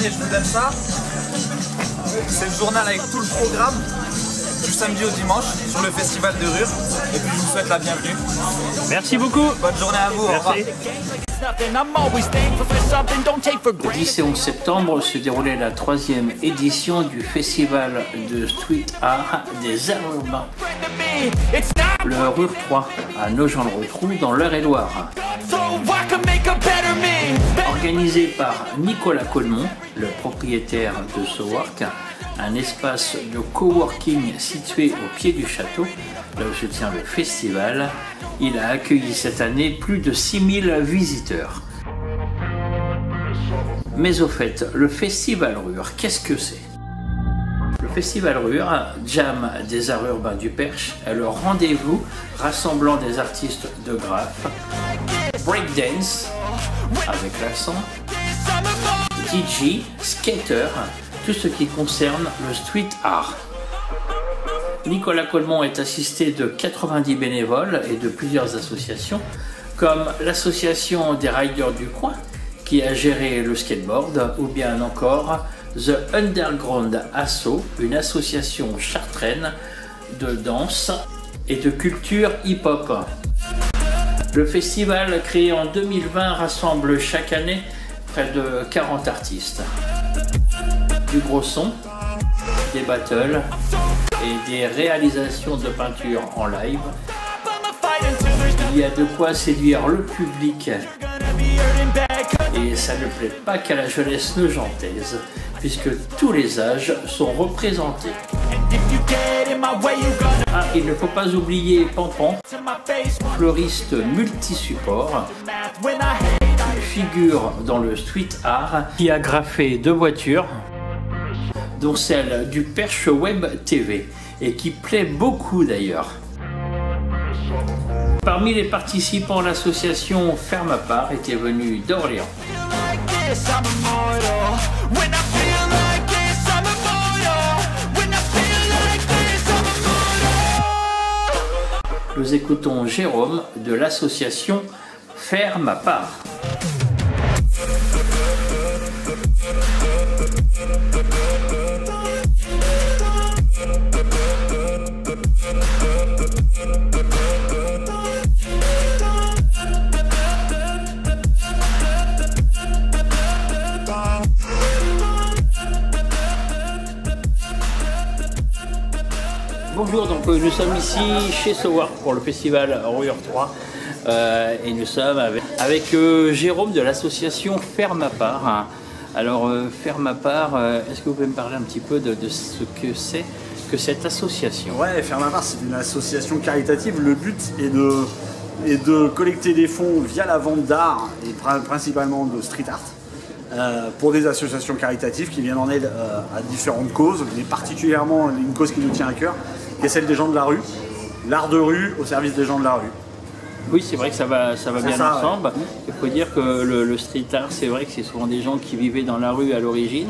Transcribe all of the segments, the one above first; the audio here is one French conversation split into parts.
Tenez, je vous donne ça. C'est le journal avec tout le programme du samedi au dimanche sur le festival de Ruhr. Et puis je vous souhaite la bienvenue. Merci beaucoup. Bonne journée à vous. Au revoir. Le 10 et 11 septembre se déroulait la 3e édition du festival de street art des arts urbains. Le Ruhr 3 à Nogent-le-Rotrou dans l'Eure-et-Loire. Organisé par Nicolas Colmont, le propriétaire de Sowork, un espace de coworking situé au pied du château, là où se tient le festival. Il a accueilli cette année plus de 6000 visiteurs. Mais au fait, le festival Ruhr, qu'est-ce que c'est? Le festival Ruhr, Jam des arts urbains du Perche, est le rendez-vous rassemblant des artistes de graphe, breakdance, avec l'accent, DJ, skater, tout ce qui concerne le street art. Nicolas Colmont est assisté de 90 bénévoles et de plusieurs associations, comme l'association des riders du coin, qui a géré le skateboard, ou bien encore The Underground Asso, une association chartraine de danse et de culture hip-hop. Le festival, créé en 2020, rassemble chaque année près de 40 artistes. Du gros son, des battles et des réalisations de peinture en live. Il y a de quoi séduire le public et ça ne plaît pas qu'à la jeunesse nogentaise puisque tous les âges sont représentés. Ah, il ne faut pas oublier Pampan, fleuriste multi-support, qui figure dans le street art, qui a graffé 2 voitures, dont celle du Perche Web TV, et qui plaît beaucoup d'ailleurs. Parmi les participants, l'association Ferme à part était venue d'Orléans. Nous écoutons Jérôme de l'association Ferme à part. Bonjour, donc nous sommes ici chez Sowork pour le festival Ruhr 3 et nous sommes avec Jérôme de l'association Ferme à part. Alors Ferme à part, est-ce que vous pouvez me parler un petit peu de ce que c'est que cette association? Ouais, Ferme à part, c'est une association caritative. Le but est de collecter des fonds via la vente d'art et principalement de street art. Pour des associations caritatives qui viennent en aide à différentes causes, mais particulièrement une cause qui nous tient à cœur, qui est celle des gens de la rue, l'art de rue au service des gens de la rue. Oui, c'est vrai que ça va bien ensemble. Ouais. Il faut dire que le street art, c'est vrai que c'est souvent des gens qui vivaient dans la rue à l'origine,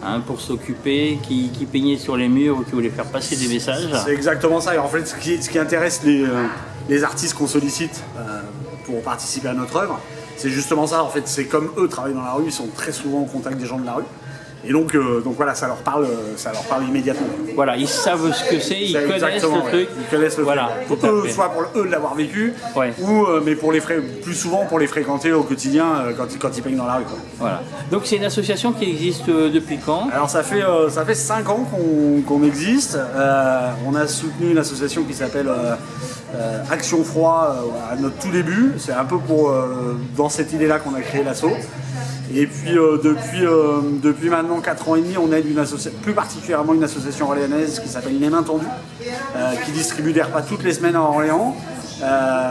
hein, pour s'occuper, qui peignaient sur les murs ou qui voulaient faire passer des messages. C'est exactement ça. Et en fait, ce qui intéresse les artistes qu'on sollicite pour participer à notre œuvre, c'est justement ça. En fait, c'est comme eux travaillent dans la rue, ils sont très souvent en contact des gens de la rue. Et donc voilà, ça leur parle immédiatement. Voilà, ils savent ce que c'est, ils connaissent le truc. Ils connaissent le truc. Voilà, soit pour eux de l'avoir vécu, ou mais plus souvent pour les fréquenter au quotidien quand ils peignent dans la rue, quoi. Voilà. Donc c'est une association qui existe depuis quand? Alors ça fait 5 ans qu'on existe. On a soutenu une association qui s'appelle Action Froid à notre tout début. C'est un peu dans cette idée-là qu'on a créé l'asso. Et puis depuis maintenant 4 ans et demi, on aide plus particulièrement une association orléanaise qui s'appelle Les Mains Tendues, qui distribue des repas toutes les semaines à Orléans,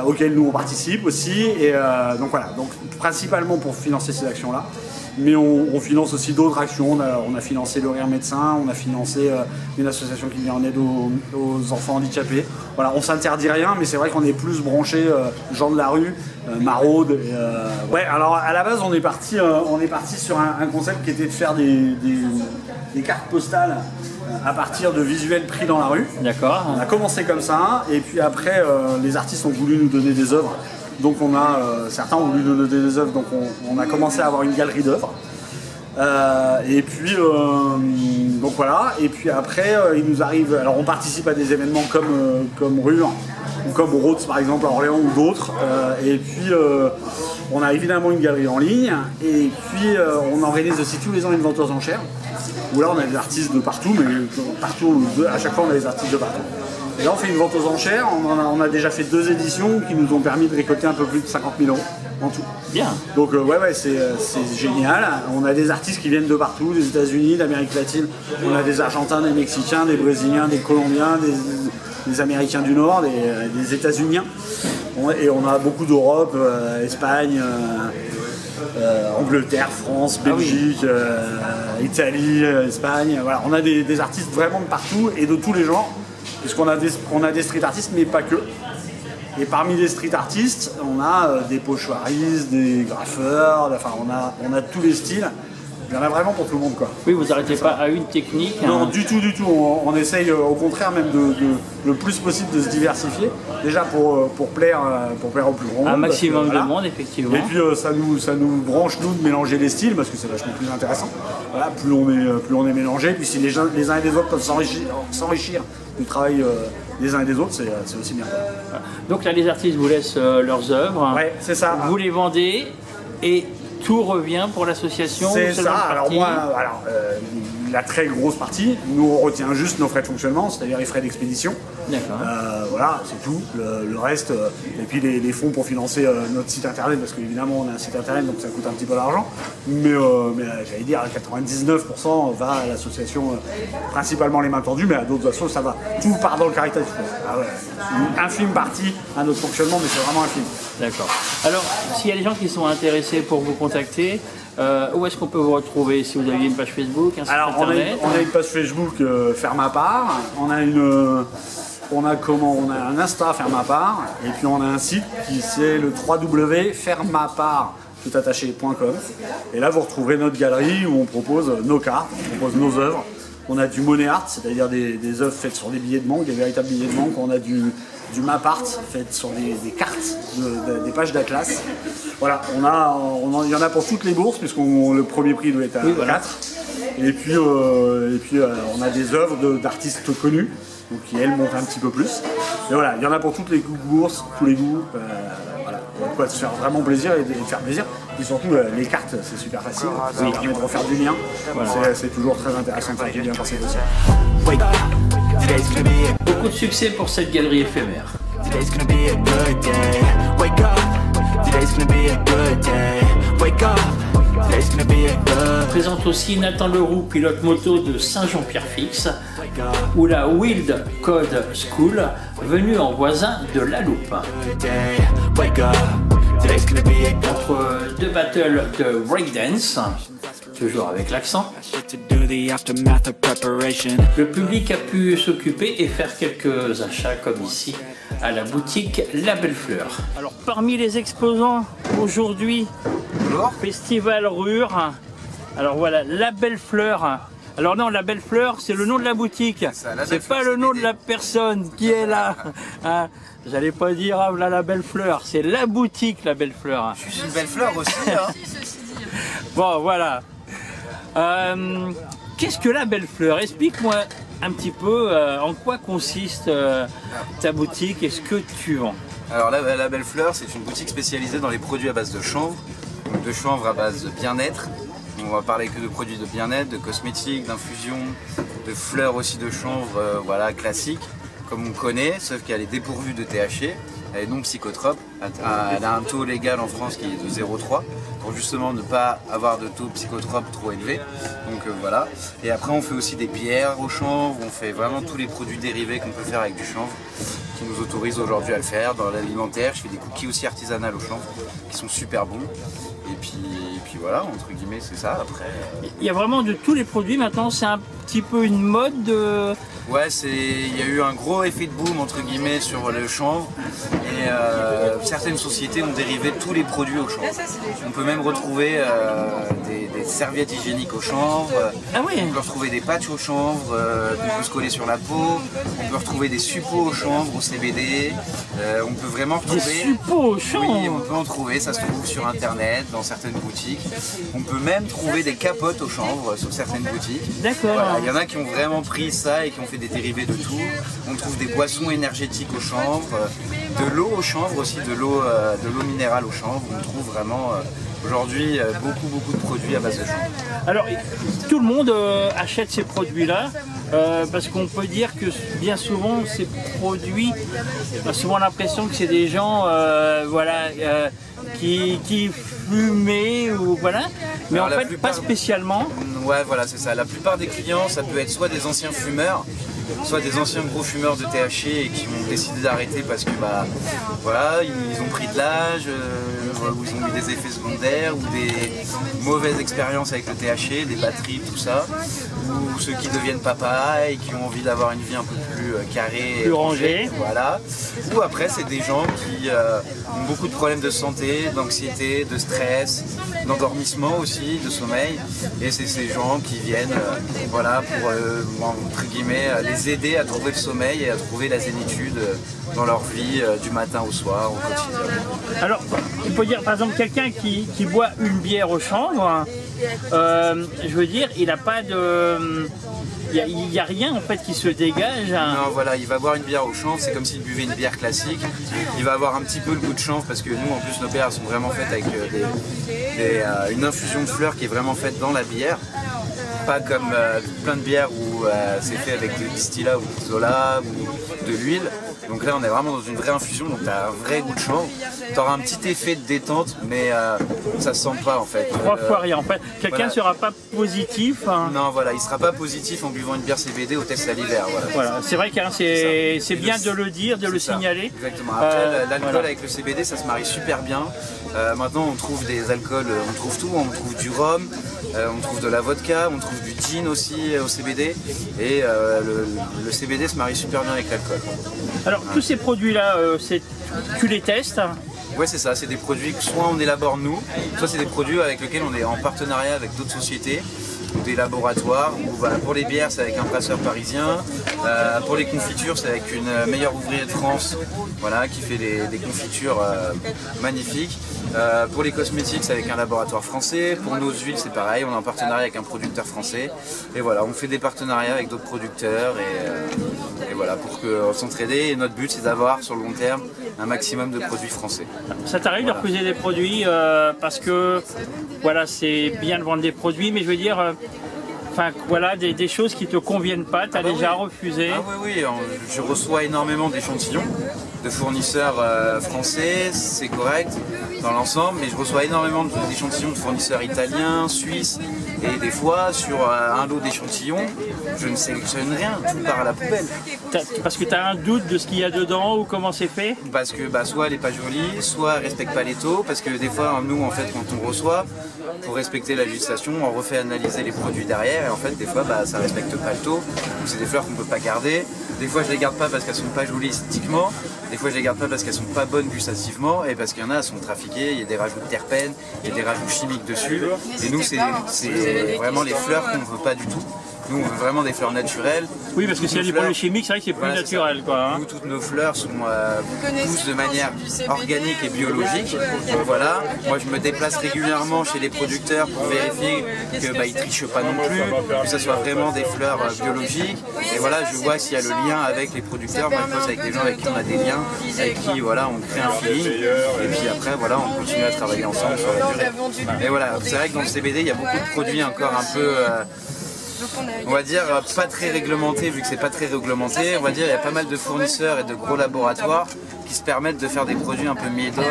auxquels nous on participe aussi. Et donc voilà, donc principalement pour financer ces actions-là. Mais on finance aussi d'autres actions. On a financé le Rire Médecin, on a financé une association qui vient en aide aux enfants handicapés. Voilà, on s'interdit rien, mais c'est vrai qu'on est plus branché gens de la rue, maraude. Ouais, alors à la base, on est parti sur un concept qui était de faire des cartes postales à partir de visuels pris dans la rue. D'accord. On a commencé comme ça, et puis après, les artistes ont voulu nous donner des œuvres. Donc certains ont voulu nous donner des œuvres, donc on a commencé à avoir une galerie d'œuvres. Et puis donc voilà, et puis après il nous arrive, alors on participe à des événements comme Rure ou comme Rhodes par exemple à Orléans ou d'autres, et puis on a évidemment une galerie en ligne, et puis on organise aussi tous les ans une vente aux enchères où là on a des artistes de partout, mais partout, à chaque fois on a des artistes de partout. Et là on fait une vente aux enchères, on a déjà fait 2 éditions qui nous ont permis de récolter un peu plus de 50 000 € en tout. Bien. Donc ouais c'est génial. On a des artistes qui viennent de partout, des États-Unis, d'Amérique latine. On a des Argentins, des Mexicains, des Brésiliens, des Colombiens, des Américains du Nord, des États-Uniens. Et on a beaucoup d'Europe, Espagne, Angleterre, France, Belgique, Italie, Espagne. Voilà, on a des artistes vraiment de partout et de tous les genres. Puisqu'on a des street artistes, mais pas que. Et parmi les street artistes, on a des pochoiristes, des graffeurs, enfin on a tous les styles. Il y en a vraiment pour tout le monde, quoi. Oui, vous n'arrêtez pas à une technique. Non, du tout. On essaye au contraire même le plus possible de se diversifier. Déjà pour plaire au plus grand monde. Un maximum voilà. de monde, effectivement. Et puis ça nous branche, nous, de mélanger les styles, parce que c'est vachement plus intéressant. Voilà, plus on est mélangé, puis si les uns et les autres peuvent s'enrichir du travail des uns et des autres, c'est aussi bien. Donc là, les artistes vous laissent leurs œuvres. Ouais, c'est ça. Vous les vendez et tout revient pour l'association. C'est ça. Alors moi, la très grosse partie, nous on retient juste nos frais de fonctionnement, c'est-à-dire les frais d'expédition. D'accord. Voilà, c'est tout. Le reste, et puis les fonds pour financer notre site internet, parce qu'évidemment on a un site internet, donc ça coûte un petit peu d'argent. Mais j'allais dire, 99% va à l'association, principalement les mains tendues, mais à d'autres assos ça va. Tout part dans le caritatif. Ah ouais. Une infime partie à notre fonctionnement, mais c'est vraiment infime. D'accord. Alors, s'il y a des gens qui sont intéressés pour vous contacter, où est-ce qu'on peut vous retrouver? Si vous aviez une page Facebook, un site internet? On a une page Facebook, Faire ma part. On a un Insta, Faire ma part. Et puis on a un site qui c'est le www.fairemapart.com. Et là vous retrouverez notre galerie où on propose nos cartes, on propose nos œuvres. On a du money art, c'est-à-dire des œuvres faites sur des billets de banque, des véritables billets de banque. On a du map art fait sur des cartes, des pages d'Atlas. Voilà, il y en a pour toutes les bourses, puisque le premier prix doit être à 4. Et puis on a des œuvres d'artistes connus, donc qui elles montent un petit peu plus. Et voilà, il y en a pour toutes les bourses, tous les goûts. Voilà, on peut se faire vraiment plaisir et faire plaisir. Et surtout les cartes, c'est super facile, ça permet de refaire du lien. Voilà. C'est toujours très intéressant de faire du lien quand c'est possible. Beaucoup de succès pour cette galerie éphémère. On présente aussi Nathan Leroux, pilote moto de Saint-Jean-Pierre-Fix, ou la Wild Code School, venue en voisin de La Loupe. Entre 2 battles de breakdance, toujours avec l'accent, le public a pu s'occuper et faire quelques achats comme ici à la boutique La Belle Fleur. Alors parmi les exposants aujourd'hui, Festival Rure, alors voilà, La Belle Fleur. Alors non, La Belle Fleur, c'est le nom de la boutique, c'est pas le nom de la personne qui est là. Hein, j'allais pas dire ah voilà La Belle Fleur, c'est la boutique La Belle Fleur. Je suis une belle fleur aussi, hein. Bon voilà. Qu'est-ce que La Belle Fleur? Explique-moi un petit peu en quoi consiste ta boutique et ce que tu vends. Alors la Belle Fleur, c'est une boutique spécialisée dans les produits à base de chanvre, donc de chanvre à base de bien-être. On va parler que de produits de bien-être, de cosmétiques, d'infusions, de fleurs aussi de chanvre, voilà, classiques, comme on connaît, sauf qu'elle est dépourvue de THC, elle est non psychotrope, elle a un taux légal en France qui est de 0,3, pour justement ne pas avoir de taux psychotrope trop élevé. Donc voilà. Et après on fait aussi des bières au chanvre, on fait vraiment tous les produits dérivés qu'on peut faire avec du chanvre, qui nous autorisent aujourd'hui à le faire. Dans l'alimentaire, je fais des cookies aussi artisanales au chanvre, qui sont super bons. Et puis voilà, entre guillemets, c'est ça. Après, il y a vraiment de tous les produits maintenant, c'est un petit peu une mode de... Ouais, il y a eu un gros effet de boom entre guillemets sur le chanvre Et certaines sociétés ont dérivé tous les produits au chanvre. On peut même retrouver des serviettes hygiéniques au chanvre, Ah oui. on peut retrouver des patchs au chanvre qu'on peut se coller sur la peau, on peut retrouver des suppos au chanvre, au CBD, on peut vraiment Des retrouver... suppos au chanvre. Oui, on peut en trouver, ça se trouve sur internet, dans certaines boutiques. On peut même trouver des capotes au chanvre sur certaines boutiques. D'accord. Voilà, il y en a qui ont vraiment pris ça et qui ont fait des dérivés de tout. On trouve des boissons énergétiques au chanvre, de l'eau au chanvre aussi, de l'eau minérale au chanvre. On trouve vraiment aujourd'hui beaucoup de produits à base de chanvre. Alors, tout le monde achète ces produits-là parce qu'on peut dire que bien souvent, ces produits, on a souvent l'impression que c'est des gens qui fumaient ou voilà, mais Alors, en la fait, plupart- pas spécialement. Ouais, voilà, c'est ça. La plupart des clients, ça peut être soit des anciens fumeurs, soit des anciens gros fumeurs de THC et qui ont décidé d'arrêter parce que voilà, ils ont pris de l'âge, ou ils ont eu des effets secondaires ou des mauvaises expériences avec le THC, des batteries, tout ça, ou ceux qui deviennent papa et qui ont envie d'avoir une vie un peu plus carrée, Plus rangée. voilà. Ou après, c'est des gens qui ont beaucoup de problèmes de santé, d'anxiété, de stress, d'endormissement aussi, de sommeil. Et c'est ces gens qui viennent voilà, pour entre guillemets, les aider à trouver le sommeil et à trouver la zénitude dans leur vie du matin au soir, au quotidien. Alors, il faut dire, par exemple, quelqu'un qui boit une bière au chanvre, je veux dire, il n'a pas de... Il n'y a rien en fait qui se dégage. Non, voilà, il va boire une bière au chanvre, c'est comme s'il buvait une bière classique. Il va avoir un petit peu le goût de chanvre parce que nous, en plus, nos bières sont vraiment faites avec une infusion de fleurs qui est vraiment faite dans la bière. Pas comme plein de bières où c'est fait avec du distillat ou du zola ou de l'huile. Donc là, on est vraiment dans une vraie infusion, donc tu as un vrai goût de chanvre. Tu auras un petit effet de détente, mais ça se sent pas en fait. Trois fois rien. En fait, quelqu'un ne voilà. sera pas positif. Non, voilà, il sera pas positif en buvant une bière CBD au test salivaire. Voilà. C'est vrai que c'est bien de le dire, de le C'est ça. signaler. Exactement. Après, l'alcool voilà. avec le CBD, ça se marie super bien. Maintenant, on trouve des alcools, on trouve tout. On trouve du rhum, on trouve de la vodka, on trouve du gin aussi au CBD. Et le CBD se marie super bien avec l'alcool. Alors, tous ces produits-là, tu les testes. Ouais, c'est ça. C'est des produits que soit on élabore nous, soit c'est des produits avec lesquels on est en partenariat avec d'autres sociétés, des laboratoires. Où, voilà, pour les bières, c'est avec un brasseur parisien. Pour les confitures, c'est avec une meilleure ouvrière de France, voilà, qui fait des confitures magnifiques. Pour les cosmétiques, c'est avec un laboratoire français. Pour nos huiles, c'est pareil. On est en partenariat avec un producteur français. Et voilà, on fait des partenariats avec d'autres producteurs et voilà, pour s'entraider. Et notre but, c'est d'avoir sur le long terme un maximum de produits français. Ça t'arrive de refuser des produits parce que voilà, c'est bien de vendre des produits, mais je veux dire, voilà, des choses qui te conviennent pas, tu as déjà refusé. Ah oui, je reçois énormément d'échantillons de fournisseurs français, c'est correct dans l'ensemble, mais je reçois énormément d'échantillons de fournisseurs italiens, suisses, et des fois sur un lot d'échantillons, je ne sélectionne rien, tout part à la poubelle. Parce que tu as un doute de ce qu'il y a dedans ou comment c'est fait? Parce que soit elle n'est pas jolie, soit elle ne respecte pas les taux, parce que des fois nous en fait quand on reçoit, pour respecter la législation, on refait analyser les produits derrière et en fait des fois ça ne respecte pas le taux, donc c'est des fleurs qu'on ne peut pas garder. Des fois je les garde pas parce qu'elles sont pas jolies esthétiquement, des fois je les garde pas parce qu'elles sont pas bonnes gustativement et parce qu'il y en a, elles sont trafiquées, il y a des rajouts de terpènes, il y a des rajouts chimiques dessus. Et nous c'est vraiment les fleurs qu'on ne veut pas du tout. Nous, on veut vraiment des fleurs naturelles. Oui, parce que s'il y a des produits chimiques, c'est vrai que c'est plus Voilà, naturel. Quoi, hein. Nous, toutes nos fleurs poussent de manière organique et biologique. Donc voilà, moi je me déplace régulièrement chez les producteurs pour vérifier qu'ils ne trichent pas non plus, que ce soit vraiment des fleurs biologiques. Et voilà, je vois s'il y a le lien avec les producteurs. Moi, je bosse avec des gens avec qui on a des liens, avec qui voilà, on crée un feeling. Et puis après, voilà, on continue à travailler ensemble sur la durée. Et voilà, c'est vrai que dans le CBD, il y a beaucoup de produits encore un peu... on va dire pas très réglementé, vu que c'est pas très réglementé, on va dire il y a pas mal de fournisseurs et de gros laboratoires qui se permettent de faire des produits un peu médiocres,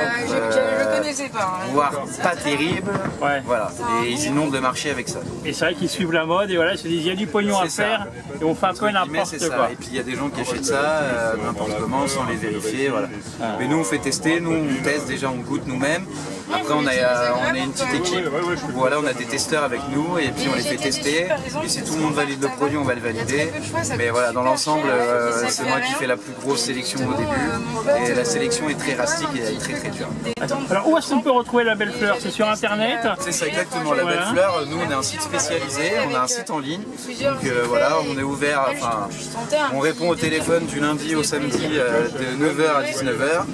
voire pas terribles, Ouais. voilà, et ils inondent le marché avec ça. Et c'est vrai qu'ils suivent la mode et voilà, ils se disent il y a du pognon à C'est ça. faire et on fait un peu Mais n'importe c'est ça. quoi. Et puis il y a des gens qui achètent ça n'importe comment sans les vérifier, voilà. Mais nous on fait tester, nous on teste déjà, on goûte nous-mêmes. Après on est une petite équipe, voilà, on a des testeurs avec nous et puis on les fait tester. Et si tout le monde valide le produit, on va le valider. Mais voilà, dans l'ensemble, c'est moi qui fais la plus grosse sélection au début. Et la sélection est très rustique et très très dure. Alors où est-ce qu'on peut retrouver La Belle Fleur? C'est sur internet? C'est ça exactement, La Belle Fleur. Nous on est un site spécialisé, on a un site en ligne. Donc voilà, on est ouvert, enfin, on répond au téléphone du lundi au samedi de 9h à 19h.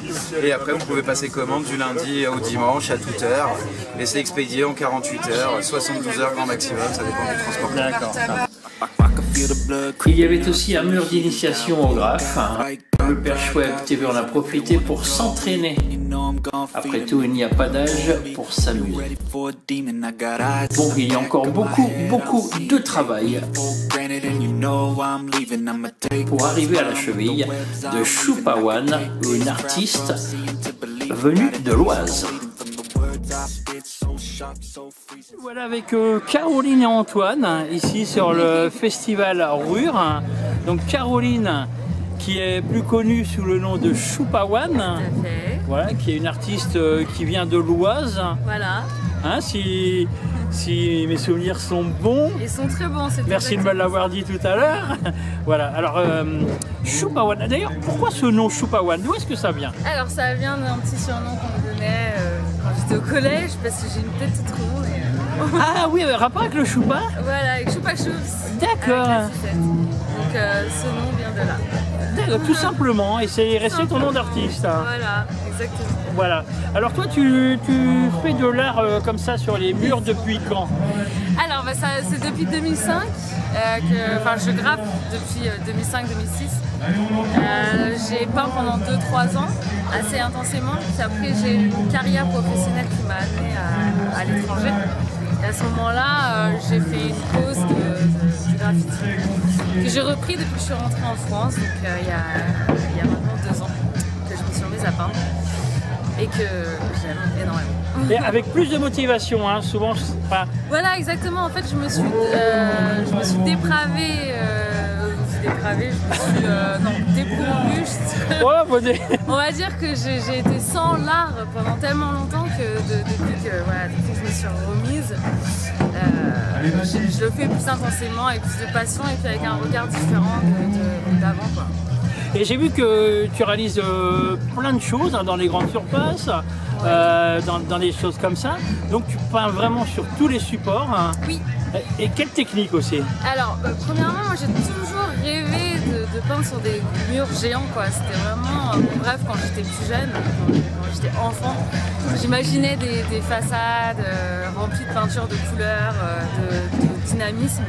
Et après vous pouvez passer commande du lundi au dimanche à toute heure. Et c'est expédié en 48 heures, 72 heures grand maximum, ça dépend du transport. D'accord. Il y avait aussi un mur d'initiation au graphe. Le Perche Web TV en a profité pour s'entraîner. Après tout, il n'y a pas d'âge pour s'amuser. Bon, il y a encore beaucoup de travail pour arriver à la cheville de Choupawan, une artiste venue de l'Oise. Voilà avec Caroline et Antoine ici sur le festival Rure. Donc Caroline qui est plus connue sous le nom de Choupawan, voilà, qui est une artiste qui vient de l'Oise. Voilà. Hein, si mes souvenirs sont bons. Ils sont très bons. Merci de me l'avoir dit tout à l'heure. Voilà, alors Choupawan. D'ailleurs, pourquoi ce nom Choupawan? D'où est-ce que ça vient? Alors ça vient d'un petit surnom qu'on me donnait quand j'étais au collège, parce que j'ai une tête toute ronde. Ah oui, rapport avec le choupa? Voilà, avec Choupa Choups. D'accord. Donc ce nom vient de là. D'accord, tout simplement, et c'est resté ton nom d'artiste. Hein. Voilà, exactement. Voilà. Alors toi, tu fais de l'art comme ça sur les murs depuis quand? Alors bah, c'est depuis 2005 je graffe depuis 2005-2006. J'ai peint pendant 2-3 ans, assez intensément. Puis après, j'ai eu une carrière professionnelle qui m'a amenée à l'étranger. Et à ce moment-là, j'ai fait une pause de graffiti que j'ai repris depuis que je suis rentrée en France, donc il y a maintenant 2 ans que je me suis remise à peindre et que j'aime énormément. Et avec plus de motivation, hein, souvent pas. Voilà, exactement. En fait, je me suis dépravée. Dépourvue. On va dire que j'ai été sans l'art pendant tellement longtemps que depuis que je me suis remise, je le fais plus intensément, avec plus de passion et puis avec un regard différent d'avant, quoi. Et j'ai vu que tu réalises plein de choses hein, dans les grandes surfaces, dans des choses comme ça. Donc tu peins vraiment sur tous les supports. Hein. Oui. Et quelle technique aussi? Alors, premièrement, moi j'ai toujours rêvé de peindre sur des murs géants, quoi. C'était vraiment mon rêve quand j'étais plus jeune, quand j'étais enfant. J'imaginais des façades remplies de peintures de couleurs, de dynamisme.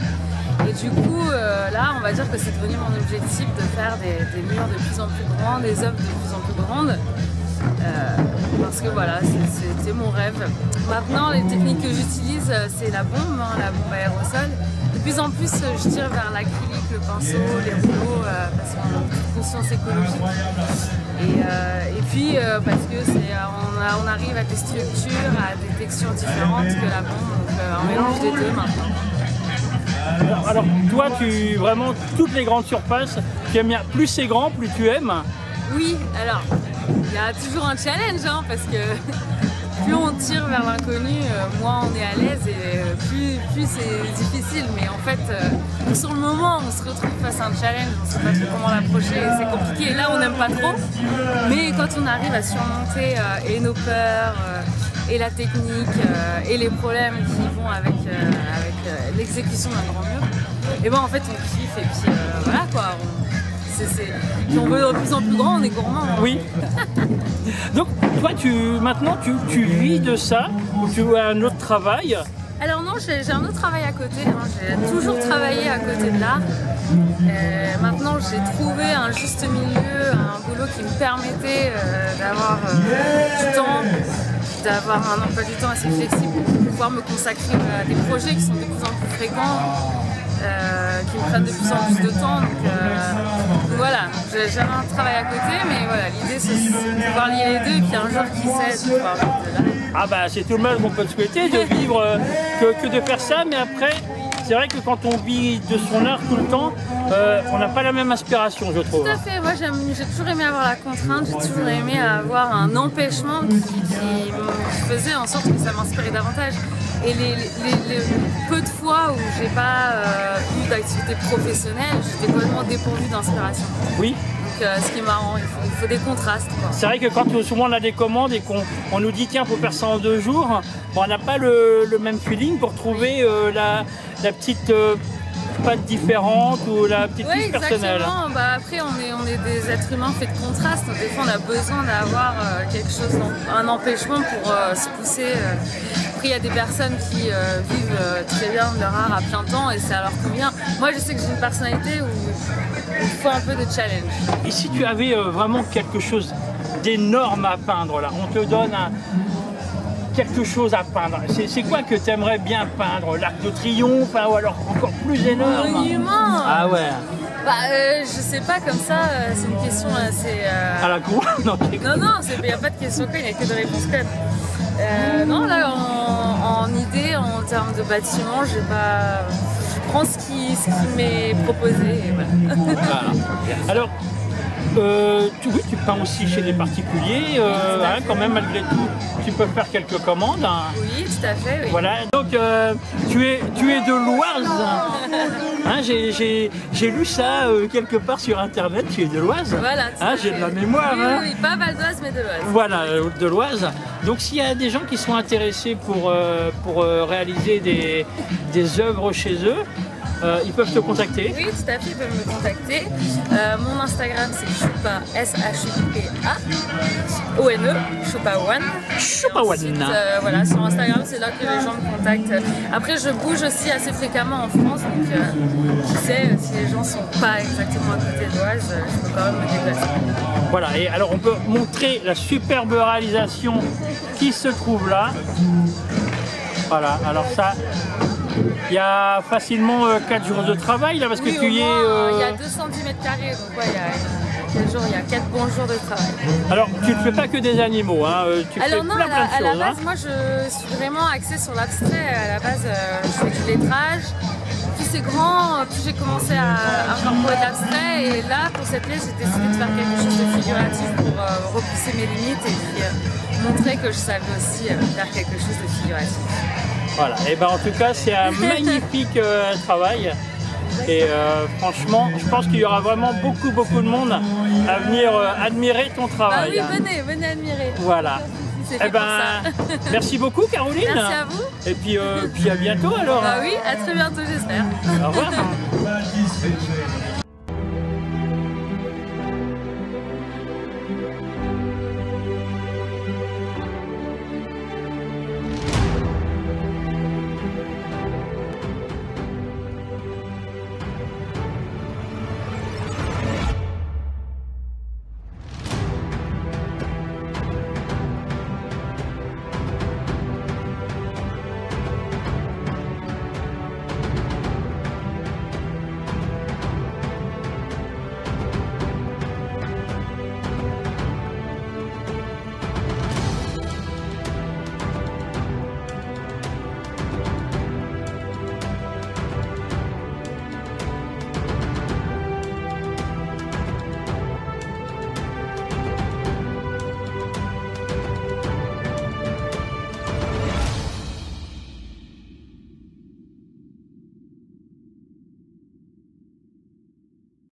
Et du coup, là, on va dire que c'est devenu mon objectif de faire des murs de plus en plus grands, des œuvres de plus en plus grandes. Parce que voilà, c'était mon rêve. Maintenant, les techniques que j'utilise, c'est la bombe aérosol. De plus en plus, je tire vers l'acrylique, le pinceau, les rouleaux, parce qu'on a une conscience écologique. Et puis, parce que on arrive à des structures, à des textures différentes que la bombe, donc un mélange des deux maintenant. Alors toi, vraiment toutes les grandes surfaces, tu aimes bien, plus c'est grand, plus tu aimes? Oui, alors il y a toujours un challenge, hein, parce que plus on tire vers l'inconnu, moins on est à l'aise et plus c'est difficile. Mais en fait, sur le moment, on se retrouve face à un challenge, on ne sait pas trop comment l'approcher, c'est compliqué. Et là, on n'aime pas trop, mais quand on arrive à surmonter et nos peurs, et la technique, et les problèmes qui vont avec l'exécution d'un grand mur, et ben en fait on kiffe et puis voilà quoi. Si on veut de plus en plus grand, on est gourmand. Hein. Oui. Donc toi maintenant tu vis de ça ou tu as un autre travail? Alors non, j'ai un autre travail à côté, hein. J'ai toujours travaillé à côté de l'art. Maintenant j'ai trouvé un juste milieu, un boulot qui me permettait d'avoir du temps, d'avoir un emploi du temps assez flexible pour pouvoir me consacrer à des projets qui sont de plus en plus fréquents, qui me prennent de plus en plus de temps. Donc voilà, j'ai un travail à côté, mais voilà, l'idée c'est de pouvoir lier les deux et puis un jour qui sait de pouvoir vivre de là. Ah bah c'est tout le mal qu'on peut souhaiter, de vivre que de faire ça, mais après c'est vrai que quand on vit de son art tout le temps, on n'a pas la même inspiration, je trouve. Tout à fait, moi j'ai toujours aimé avoir la contrainte, j'ai toujours aimé avoir un empêchement qui faisait en sorte que ça m'inspirait davantage. Et les peu de fois où j'ai pas eu d'activité professionnelle, j'étais complètement dépourvue d'inspiration. Oui. Donc ce qui est marrant, il faut des contrastes. C'est vrai que quand souvent on a des commandes et qu'on nous dit tiens, faut faire ça en 2 jours, bon, on n'a pas le même feeling pour trouver la petite patte différente ou la petite touche personnelle. Exactement. Bah, après on est des êtres humains faits de contrastes, donc des fois on a besoin d'avoir quelque chose, un empêchement pour se pousser. Après il y a des personnes qui vivent très bien de leur art à plein temps et ça leur convient. Moi je sais que j'ai une personnalité où il faut un peu de challenge. Et si tu avais vraiment quelque chose d'énorme à peindre là, on te donne quelque chose à peindre. C'est quoi que tu aimerais bien peindre? L'Arc de Triomphe ou alors encore plus énorme? Un monument. Ah ouais. Bah, je sais pas, comme ça, c'est une question assez... À la cour? Non, non, il n'y a pas de question conne, il n'y a que de réponses connes. Non, là, en idée, en termes de bâtiment, j'ai pas... Je prends ce qui m'est proposé et voilà. Voilà. Alors, tu peins aussi chez des particuliers, quand même, malgré tout, tu peux faire quelques commandes. Oui, tout à fait, oui. Voilà, donc tu es de l'Oise. Hein, j'ai lu ça quelque part sur internet, tu es de l'Oise. Voilà, j'ai de la mémoire. Oui, oui, pas Val d'Oise, mais de l'Oise. Voilà, de l'Oise. Donc s'il y a des gens qui sont intéressés pour réaliser des œuvres chez eux, ils peuvent te contacter. Oui, tout à fait, ils peuvent me contacter. Mon Instagram c'est Choupa, S-H-U-P-A, O-N-E, Choupa One. Choupa One. Ensuite, voilà, sur Instagram, c'est là que les gens me contactent. Après, je bouge aussi assez fréquemment en France, donc qui sait, si les gens sont pas exactement à côté de l'Oise, je peux quand même me déplacer. Voilà, et alors on peut montrer la superbe réalisation qui se trouve là. Voilà, alors ça... Il y a facilement 4 jours de travail là parce que tu y es... Il y a 2 cm², donc ouais, il y a 4 bons jours de travail. Alors tu ne fais pas que des animaux, hein, tu fais plein de choses. À la base, moi je suis vraiment axée sur l'abstrait. À la base, je fais du lettrage. Plus c'est grand, plus j'ai commencé à incorporer de l'abstrait. Et là, pour cette pièce, j'ai décidé de faire quelque chose de figuratif pour repousser mes limites et puis montrer que je savais aussi faire quelque chose de figuratif. Voilà, et ben en tout cas c'est un magnifique travail et franchement je pense qu'il y aura vraiment beaucoup de monde à venir admirer ton travail. Ah oui, venez admirer. Voilà. Eh ben, merci beaucoup Caroline. Merci à vous. Et puis à bientôt alors. Bah oui, à très bientôt j'espère. Au revoir.